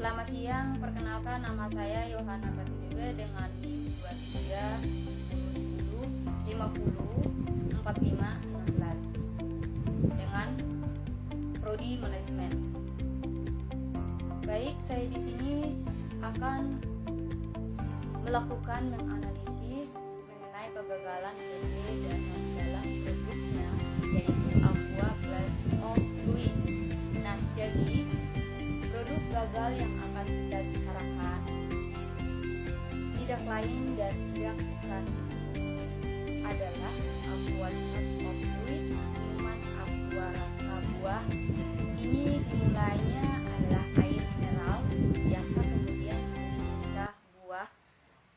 Selamat siang, perkenalkan nama saya Yohana Patibebe dengan NIM 23 10 50 45 16 dengan prodi manajemen. Baik, saya di sini akan melakukan menganalisis mengenai kegagalan PT dan dalam produknya, yaitu Aqua Plus of Fluid. Nah, jadi produk gagal yang akan kita bicarakan tidak lain dan tidak bukan adalah Aqua Plus of Fluid, minuman aqua rasa buah. Ini dimulainya adalah air mineral biasa, kemudian dipindah buah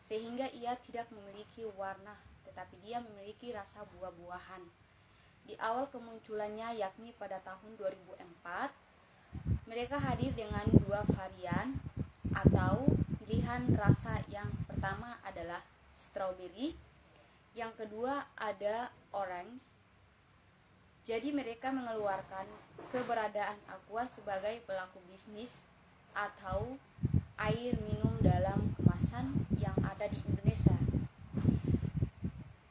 sehingga ia tidak memiliki warna, tetapi dia memiliki rasa buah-buahan. Di awal kemunculannya, yakni pada tahun 2004, mereka hadir dengan dua varian atau pilihan rasa. Yang pertama adalah strawberry, yang kedua ada orange. Jadi mereka mengeluarkan keberadaan Aqua sebagai pelaku bisnis atau air minum dalam kemasan yang ada di Indonesia.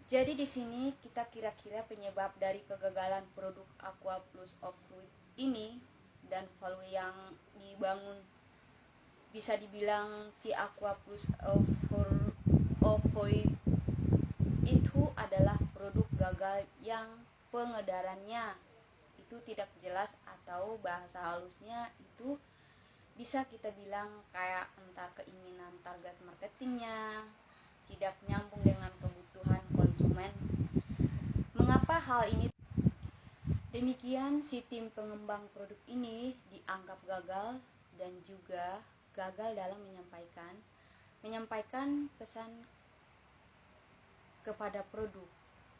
Jadi di sini kita kira-kira penyebab dari kegagalan produk Aqua Plus of Fluid ini dan value yang dibangun, bisa dibilang si Aqua Plus of Fluid itu adalah produk gagal yang pengedarannya itu tidak jelas, atau bahasa halusnya itu bisa kita bilang kayak entar keinginan target marketingnya tidak nyambung dengan kebutuhan konsumen. Mengapa hal ini demikian? Si tim pengembang produk ini dianggap gagal dan juga gagal dalam menyampaikan pesan kepada produk.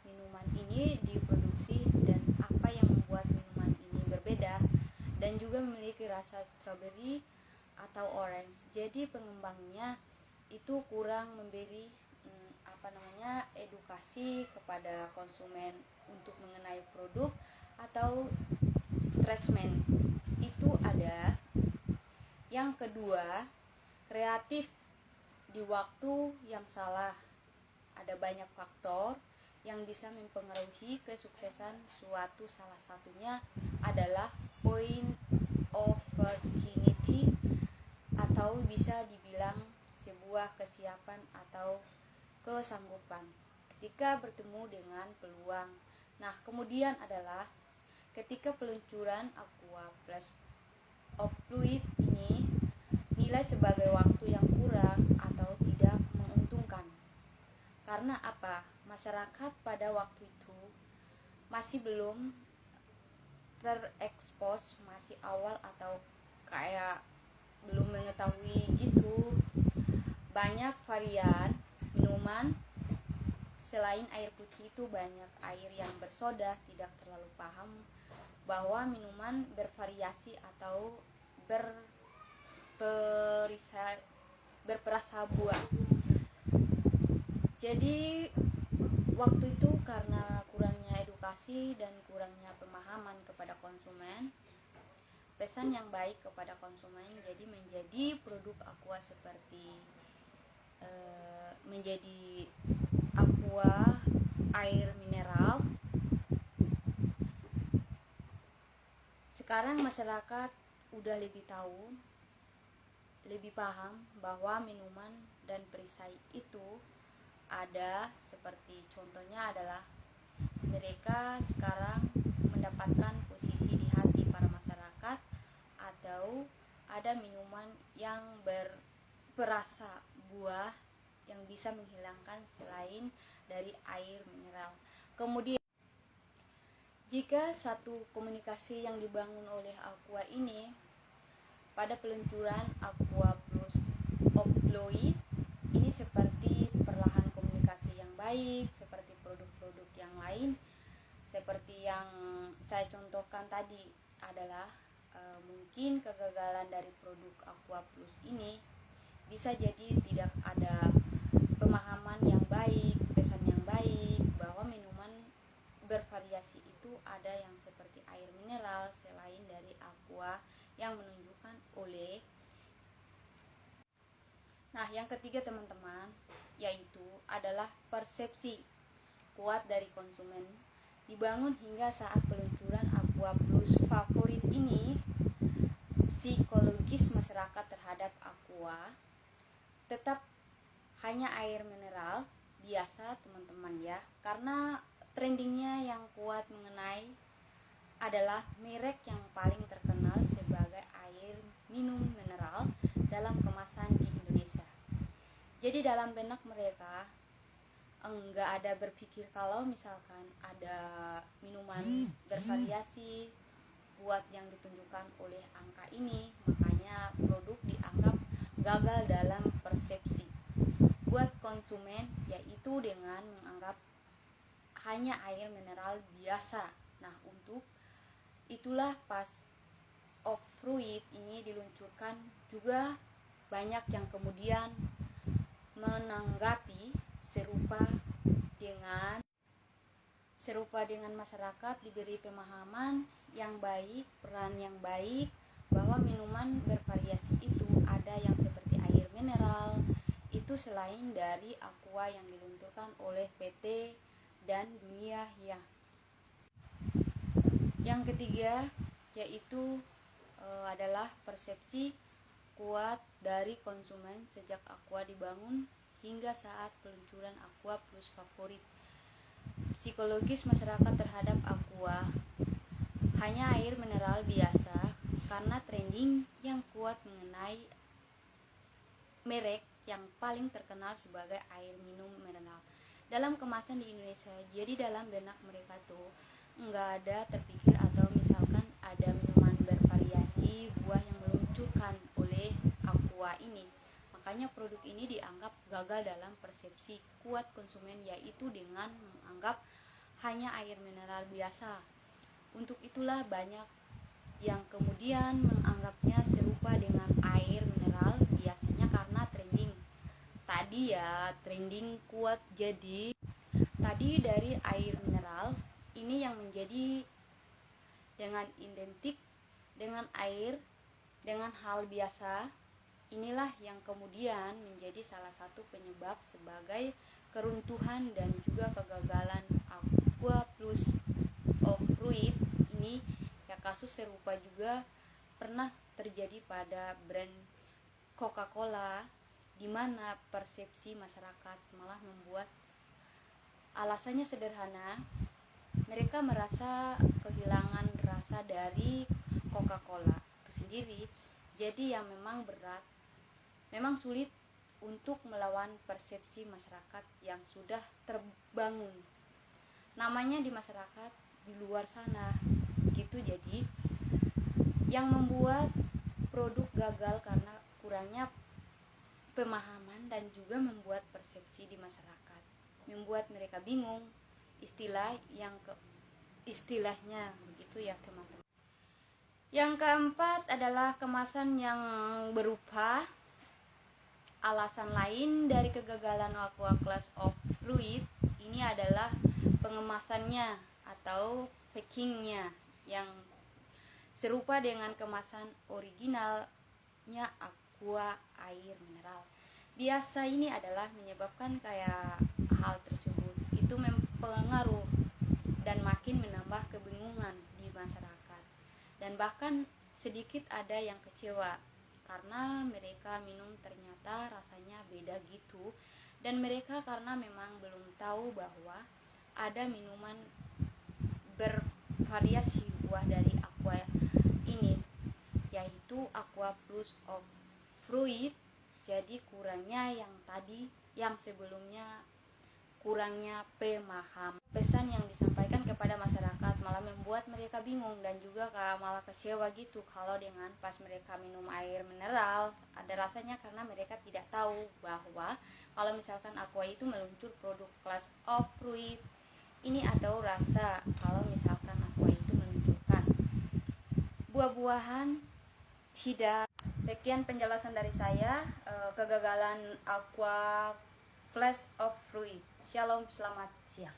Minuman ini diproduksi dan apa yang membuat minuman ini berbeda dan juga memiliki rasa strawberry atau orange. Jadi pengembangnya itu kurang memberi edukasi kepada konsumen untuk mengenai produk atau stressman itu ada. Yang kedua, kreatif di waktu yang salah. Ada banyak faktor yang bisa mempengaruhi kesuksesan suatu, salah satunya adalah point opportunity atau bisa dibilang sebuah kesiapan atau kesanggupan ketika bertemu dengan peluang. Nah, kemudian adalah ketika peluncuran Aqua Plus of Fluid ini nilai sebagai waktu yang kurang atau tidak menguntungkan. Karena apa? Masyarakat pada waktu itu masih belum terekspos, masih awal atau kayak belum mengetahui gitu banyak varian minuman selain air putih. Itu banyak air yang bersoda, tidak terlalu paham bahwa minuman bervariasi atau berperasa buah. Jadi waktu itu karena kurangnya edukasi dan kurangnya pemahaman kepada konsumen, pesan yang baik kepada konsumen, jadi menjadi produk Aqua seperti menjadi Aqua air mineral. Sekarang masyarakat udah lebih tahu, lebih paham bahwa minuman dan perisai itu ada, seperti contohnya adalah mereka sekarang mendapatkan posisi di hati para masyarakat, atau ada minuman yang berperasa buah yang bisa menghilangkan selain dari air mineral. Kemudian jika satu komunikasi yang dibangun oleh Aqua ini pada peluncuran Aqua Plus of Fluid ini seperti perlahan komunikasi yang baik, seperti produk-produk yang lain, seperti yang saya contohkan tadi adalah mungkin kegagalan dari produk Aqua Plus ini bisa jadi tidak ada pemahaman yang baik, pesan yang baik bahwa minuman bervariasi itu ada yang seperti air mineral selain dari Aqua yang menunjukkan oleh yang ketiga teman-teman, yaitu adalah persepsi kuat dari konsumen dibangun hingga saat peluncuran Aqua Plus Favorit ini. Psikologis masyarakat terhadap Aqua tetap hanya air mineral biasa teman-teman ya, karena trendingnya yang kuat mengenai adalah merek yang paling terkenal sebagai air minum mineral dalam kemasan di Indonesia. Jadi dalam benak mereka enggak ada berpikir kalau misalkan ada minuman bervariasi buat yang ditunjukkan oleh angka ini, makanya produk dianggap gagal dalam persepsi buat konsumen, yaitu dengan menganggap hanya air mineral biasa. Nah, untuk itulah pas of fruit ini diluncurkan juga banyak yang kemudian menanggapi serupa dengan masyarakat, diberi pemahaman yang baik, peran yang baik bahwa minuman bervariasi itu ada yang seperti air mineral itu selain dari Aqua yang diluncurkan oleh PT dan dunia ya. Yang ketiga yaitu adalah persepsi kuat dari konsumen sejak Aqua dibangun hingga saat peluncuran Aqua Plus Favorit. Psikologis masyarakat terhadap Aqua hanya air mineral biasa karena trending yang kuat mengenai merek yang paling terkenal sebagai air minum mineral dalam kemasan di Indonesia. Jadi dalam benak mereka tuh nggak ada terpikir atau misalkan ada minuman bervariasi buah yang meluncurkan oleh Aqua ini. Makanya produk ini dianggap gagal dalam persepsi kuat konsumen, yaitu dengan menganggap hanya air mineral biasa. Untuk itulah banyak yang kemudian menganggapnya serupa dengan air mineral biasanya karena trending. Tadi ya trending kuat, jadi tadi dari air mineral ini yang menjadi dengan identik dengan air dengan hal biasa. Inilah yang kemudian menjadi salah satu penyebab sebagai keruntuhan dan juga kegagalan Aqua Plus of Fruit ini. Ya, kasus serupa juga pernah terjadi pada brand Coca-Cola, di mana persepsi masyarakat malah membuat alasannya sederhana. Mereka merasa kehilangan rasa dari Coca-Cola itu sendiri. Jadi yang memang berat, memang sulit untuk melawan persepsi masyarakat yang sudah terbangun namanya di masyarakat di luar sana gitu. Jadi yang membuat produk gagal karena kurangnya pemahaman dan juga membuat persepsi di masyarakat, membuat mereka bingung istilahnya begitu ya teman-teman. Yang keempat adalah kemasan yang berupa. Alasan lain dari kegagalan Aqua Plus of Fruit ini adalah pengemasannya atau packingnya yang serupa dengan kemasan originalnya Aqua air mineral. Biasa ini adalah menyebabkan kayak hal tersebut itu mempengaruhi dan makin menambah kebingungan di masyarakat, dan bahkan sedikit ada yang kecewa karena mereka minum ternyata rasanya beda gitu, dan mereka karena memang belum tahu bahwa ada minuman bervariasi buah dari Aqua ini, yaitu Aqua Plus of Fruit. Jadi kurangnya yang tadi, yang sebelumnya kurangnya pemahaman. Pesan yang disampaikan kepada masyarakat malah membuat mereka bingung dan juga malah kecewa gitu kalau dengan pas mereka minum air mineral ada rasanya, karena mereka tidak tahu bahwa kalau misalkan Aqua itu meluncur produk Plus of Fruit ini atau rasa kalau misalkan Aqua itu meluncurkan buah-buahan tidak. Sekian penjelasan dari saya, kegagalan Aqua Plus of Fruit. Shalom, selamat siang.